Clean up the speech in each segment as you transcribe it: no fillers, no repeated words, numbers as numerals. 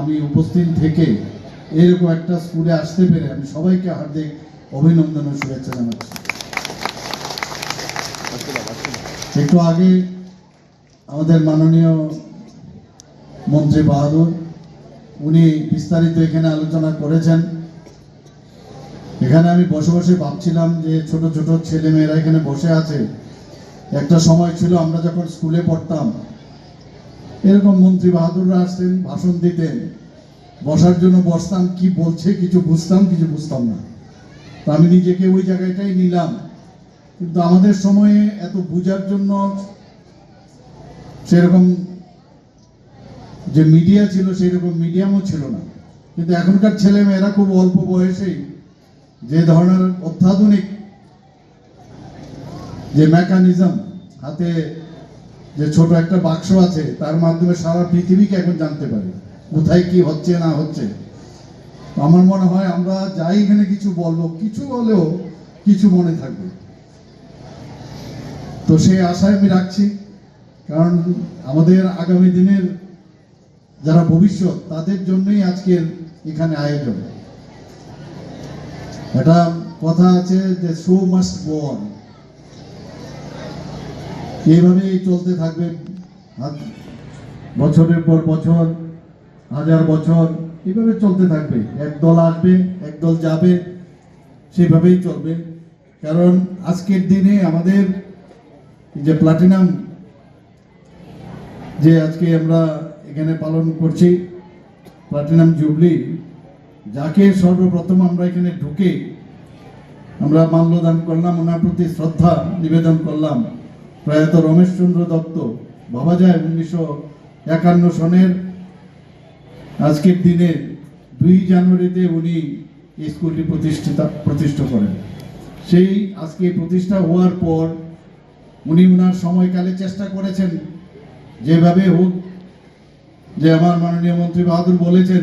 আমি উপস্থিত থেকে এরকম একটা স্কুলে আসতে পেরে আমি সবাইকে হার্দিক অভিনন্দন ও শুভেচ্ছা জানাচ্ছি। একটু আগে আমাদের মাননীয় মন্ত্রী বাহাদুর উনি বিস্তারিত এখানে আলোচনা করেছেন। এখানে আমি বসে বসে ভাবছিলাম যে ছোট ছোট ছেলে মেয়েরা এখানে বসে আছে। একটা সময় ছিল আমরা যখন স্কুলে পড়তাম এরকম মন্ত্রী বাহাদুররা আসতেন, ভাষণ দিতেন, বসার জন্য বসতাম, কি বলছে কিছু বুঝতাম কিছু বুঝতাম না। তো আমি নিজেকে ওই জায়গাটাই নিলাম। কিন্তু আমাদের সময়ে এত বুঝার জন্য সেরকম যে মিডিয়া ছিল সেরকম মিডিয়ামও ছিল না। কিন্তু এখনকার ছেলে মেয়েরা খুব অল্প বয়সেই যে ধরনের অত্যাধুনিক যে মেকানিজম, হাতে যে ছোট একটা বাক্স আছে তার মাধ্যমে সারা পৃথিবীকে এখন জানতে পারে কোথায় কি হচ্ছে না হচ্ছে। আমার মনে হয় আমরা যাই এখানে কিছু বলবো, কিছু হলেও কিছু মনে থাকবে। তো সেই আশায় আমি রাখছি, কারণ আমাদের আগামী দিনের যারা ভবিষ্যৎ তাদের জন্যই আজকের এখানে আয়োজন। এটা কথা আছে যে শো মাস্ট গো অন, এইভাবেই চলতে থাকবে বছরের পর বছর, হাজার বছর এইভাবে চলতে থাকবে। একদল আসবে একদল যাবে, সেভাবেই চলবে। কারণ আজকের দিনে আমাদের যে প্লাটিনাম যে আজকে আমরা এখানে পালন করছি, প্লাটিনাম জুবলি, যাকে সর্বপ্রথম আমরা এখানে ঢুকে আমরা মাল্যদান করলাম, ওনার প্রতি শ্রদ্ধা নিবেদন করলাম। প্রয়াত রমেশচন্দ্র দত্ত বাবা যায় 1951 সনের আজকের দিনে 2 জানুয়ারিতে উনি এই স্কুলটি প্রতিষ্ঠা করেন। সেই আজকে প্রতিষ্ঠা হওয়ার পর উনি ওনার সময়কালে চেষ্টা করেছেন যেভাবে হোক, যে আমার মাননীয় মন্ত্রী বাহাদুর বলেছেন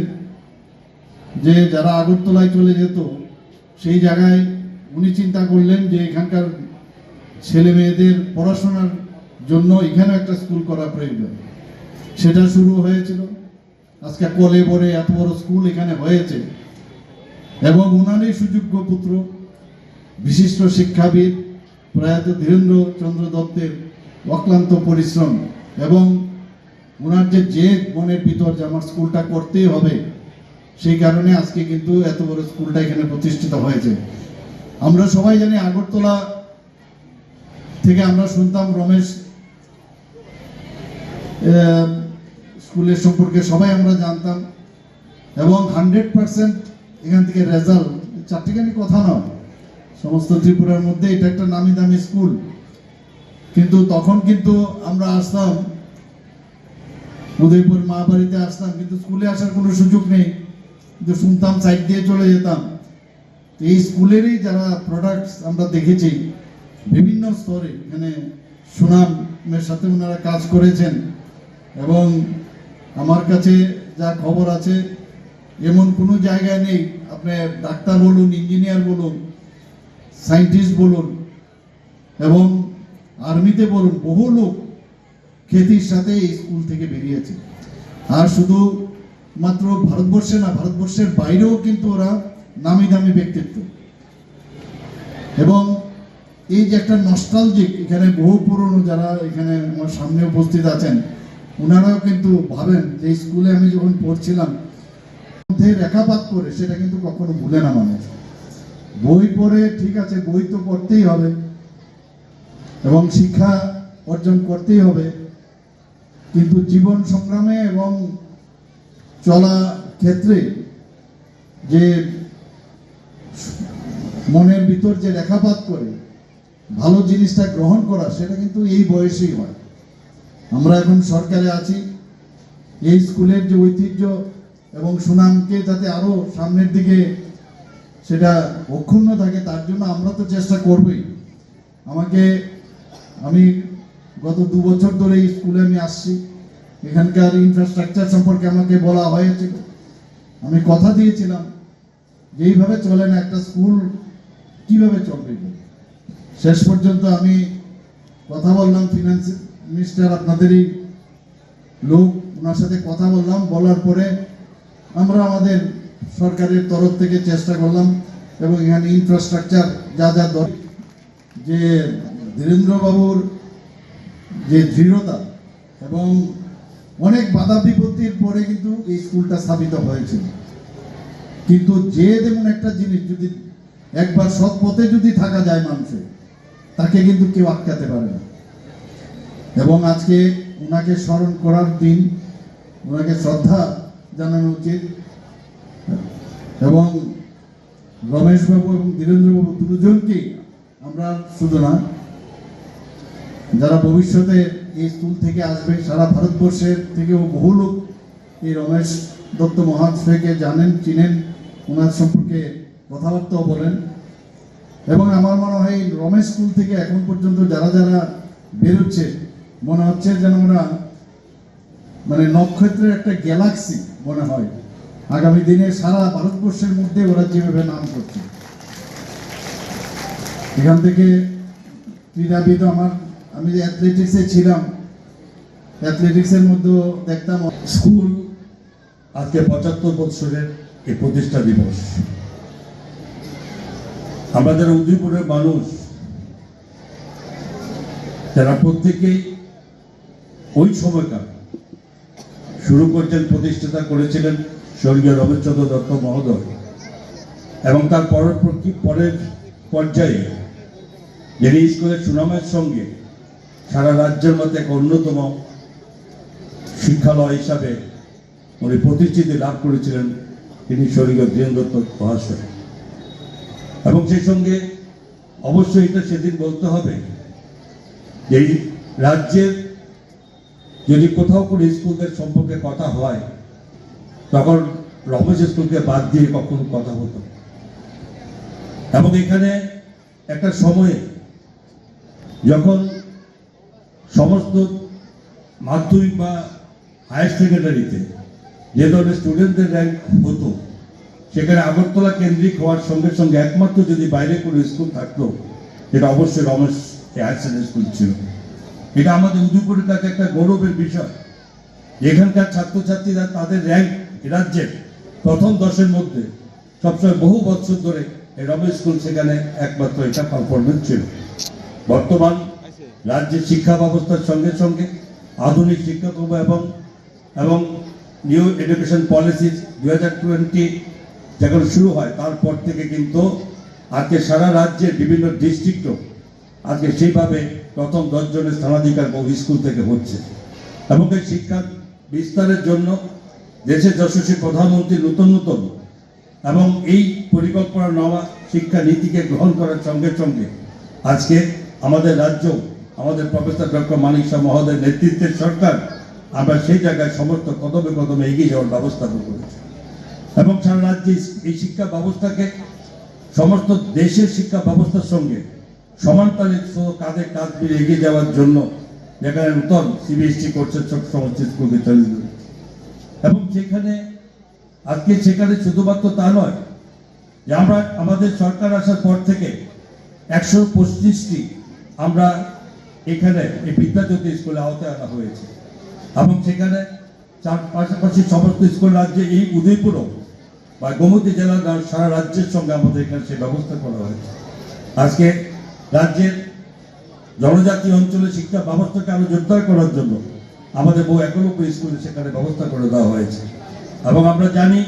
যে যারা আগরতলায় চলে যেত সেই জায়গায় উনি চিন্তা করলেন যে এখানকার ছেলে মেয়েদের পড়াশোনার জন্য এখানে একটা স্কুল করা প্রয়োজন। সেটা শুরু হয়েছিল। আজকে কলে বরে এত বড় স্কুল এখানে হয়েছে এবং ওনারই সুযোগ্য পুত্র বিশিষ্ট শিক্ষাবিদ প্রয়াত ধীরেন্দ্র চন্দ্র দত্তের অক্লান্ত পরিশ্রম এবং ওনার যে জেদ মনের ভিতর যে আমার স্কুলটা করতেই হবে, সেই কারণে আজকে কিন্তু এত বড় স্কুলটা এখানে প্রতিষ্ঠিত হয়েছে। আমরা সবাই জানি আগরতলা থেকে আমরা শুনতাম রমেশ স্কুলের সম্পর্কে সবাই আমরা জানতাম এবং 100% এখান থেকে রেজাল্ট, চারটিখানি কথা নয়, সমস্ত ত্রিপুরার মধ্যে এটা একটা নামি দামি স্কুল। কিন্তু তখন কিন্তু আমরা আসতাম উদয়পুর মা বাড়িতে আসতাম, কিন্তু স্কুলে আসার কোনো সুযোগ নেই, কিন্তু শুনতাম সাইড দিয়ে চলে যেতাম। এই স্কুলেরই যারা প্রোডাক্টস আমরা দেখেছি বিভিন্ন স্তরে, এখানে সুনামের সাথে ওনারা কাজ করেছেন এবং আমার কাছে যা খবর আছে এমন কোনো জায়গায় নেই, আপনি ডাক্তার বলুন, ইঞ্জিনিয়ার বলুন, সায়েন্টিস্ট বলুন এবং আর্মিতে বলুন, বহু লোক খ্যাতির সাথে এই স্কুল থেকে বেরিয়েছে। আর শুধু মাত্র ভারতবর্ষে না, ভারতবর্ষের বাইরেও কিন্তু ওরা নামি দামি ব্যক্তিত্ব। এবং এই যে একটা নস্টালজিক, এখানে বহু পুরনো যারা এখানে আমার সামনে উপস্থিত আছেন ওনারাও কিন্তু ভাবেন যে স্কুলে আমি যখন পড়ছিলাম মধ্যে রেখাপাত করে সেটা কিন্তু কখনো ভুলে না মানুষ। বই পড়ে ঠিক আছে, বই তো পড়তেই হবে এবং শিক্ষা অর্জন করতেই হবে, কিন্তু জীবন সংগ্রামে এবং চলা ক্ষেত্রে যে মনের ভিতর যে রেখাপাত করে ভালো জিনিসটা গ্রহণ করা, সেটা কিন্তু এই বয়সেই হয়। আমরা এখন সরকারে আছি, এই স্কুলের যে ঐতিহ্য এবং সুনামকে যাতে আরো সামনের দিকে সেটা অক্ষুণ্ণ থাকে তার জন্য আমরা তো চেষ্টা করবই। আমি গত 2 বছর ধরে এই স্কুলে আমি আসছি, এখানকার ইনফ্রাস্ট্রাকচার সম্পর্কে আমাকে বলা হয়েছিল, আমি কথা দিয়েছিলাম যে এইভাবে চলে না, একটা স্কুল কিভাবে চলবে। শেষ পর্যন্ত আমি কথা বললাম, ফিনান্স মিনিস্টার আপনাদেরই লোক, ওনার সাথে কথা বললাম, বলার পরে আমরা আমাদের সরকারের তরফ থেকে চেষ্টা করলাম এবং এখানে ইনফ্রাস্ট্রাকচার যা যা দরকার, যে ধীরেন্দ্রবাবুর যে দৃঢ়তা এবং অনেক বাধা বিপত্তির পরে কিন্তু এই স্কুলটা স্থাপিত হয়েছিল। কিন্তু যে যেমন একটা জিনিস যদি একবার সৎ পথে যদি থাকা যায় মানুষের, তাকে কিন্তু কেউ আটকাতে পারে না। এবং আজকে ওনাকে স্মরণ করার দিন, ওনাকে শ্রদ্ধা জানানো উচিত। এবং রমেশবাবু এবং ধীরেন্দ্রবাবু দুজনকেই আমরা শুধু না, যারা ভবিষ্যতে এই স্কুল থেকে আসবে, সারা ভারতবর্ষের থেকেও বহু লোক এই রমেশ দত্ত মহাশয়কে জানেন, চিনেন, ওনার সম্পর্কে কথাবার্তাও বলেন। এবং আমার মনে হয় রমেশ স্কুল থেকে এখন পর্যন্ত যারা যারা বেরোচ্ছে, মনে হচ্ছে যেন ওরা মানে নক্ষত্রের একটা গ্যালাক্সি মনে হয়। আগামী দিনে সারা ভারতবর্ষের মধ্যে ওরা যেভাবে নাম করছে। এখান থেকে ক্রীড়াবিদ আমি যে অ্যাথলেটিক্সে ছিলাম, অ্যাথলেটিক্সের মধ্যেও দেখতাম স্কুল আজকে 75 বছরের এই প্রতিষ্ঠা দিবস। আমরা যারা উদয়পুরের মানুষ, যারা প্রত্যেকেই ওই সময়কার শুরু করছেন, প্রতিষ্ঠাতা করেছিলেন স্বর্গীয় রমেশচন্দ্র দত্ত মহোদয়, এবং তার পরের পর্যায়ে যিনি স্কুলের সুনামের সঙ্গে সারা রাজ্যের মধ্যে এক অন্যতম শিক্ষালয় হিসাবে উনি প্রতিষ্ঠিতি লাভ করেছিলেন, তিনি স্বর্গীয় ধীরেন্দ্র দত্ত মহাশয়। এবং সেই সঙ্গে অবশ্যই এটা সেদিন বলতে হবে যে এই রাজ্যের যদি কোথাও কোনো স্কুলদের সম্পর্কে কথা হয়, তখন রমেশ স্কুলকে বাদ দিয়ে কখনো কথা হতো। এবং এখানে একটা সময়ে যখন সমস্ত মাধ্যমিক বা হায়ার সেকেন্ডারিতে যে ধরনের স্টুডেন্টদের র্যাঙ্ক হতো, সেখানে আগরতলা কেন্দ্রিক হওয়ার সঙ্গে সঙ্গে একমাত্র যদি বাইরে কোনো স্কুল থাকতো, এটা অবশ্যই রমেশ হায়ার সেকেন্ডারি স্কুল ছিল। এটা আমাদের উদয়পুরের কাছে একটা গৌরবের বিষয়। এখানকার ছাত্রছাত্রীরা তাদের র্যাঙ্ক রাজ্যের প্রথম 10-এর মধ্যে সবসময় বহু বছর ধরে এই রমেশ স্কুল সেখানে একমাত্র এটা পারফরমেন্স ছিল। বর্তমান রাজ্যের শিক্ষা ব্যবস্থার সঙ্গে সঙ্গে আধুনিক শিক্ষাক্রম এবং নিউ এডুকেশন পলিসি 2020 যখন শুরু হয়, তারপর থেকে কিন্তু আজকে সারা রাজ্যের বিভিন্ন ডিস্ট্রিক্টও আজকে সেইভাবে প্রথম 10 জনের স্থানাধিকার বহু স্কুল থেকে হচ্ছে। এবং এই শিক্ষা বিস্তারের জন্য দেশের যশস্বী প্রধানমন্ত্রী নতুন এবং এই পরিকল্পনা নেওয়া শিক্ষা নীতিকে গ্রহণ করার সঙ্গে সঙ্গে আজকে আমাদের রাজ্য, আমাদের প্রফেসর ডক্টর মানিক শাহ মহোদয়ের নেতৃত্বের সরকার, আমরা সেই জায়গায় সমস্ত কদমে কদমে এগিয়ে যাওয়ার ব্যবস্থা করেছি। এবং সারা রাজ্যে এই শিক্ষা ব্যবস্থাকে সমস্ত দেশের শিক্ষা ব্যবস্থার সঙ্গে সমানতালে কাঁধে কাঁধ মিলিয়ে এগিয়ে যাওয়ার জন্য যেখানে নূতন সিবিএসসি করছে সমস্ত স্কুলকে চালিয়ে দেবে। এবং সেখানে শুধুমাত্র তা নয় যে আমরা আমাদের সরকার আসার পর থেকে 125টি আমরা এখানে এই বিদ্যাজ্যোতি স্কুলে আওতায় আনা হয়েছে। এবং সেখানে পাশাপাশি সমস্ত স্কুল রাজ্যে এই উদয়পুরও বা গোমতী জেলার সারা রাজ্যের সঙ্গে আমাদের এখানে সেই ব্যবস্থা করা হয়েছে। আজকে রাজ্যের জনজাতি অঞ্চলে শিক্ষা ব্যবস্থাকে আরো জোরদার করার জন্য আমাদের বহু 91 স্কুলে সেখানে ব্যবস্থা করে দেওয়া হয়েছে। এবং আমরা জানি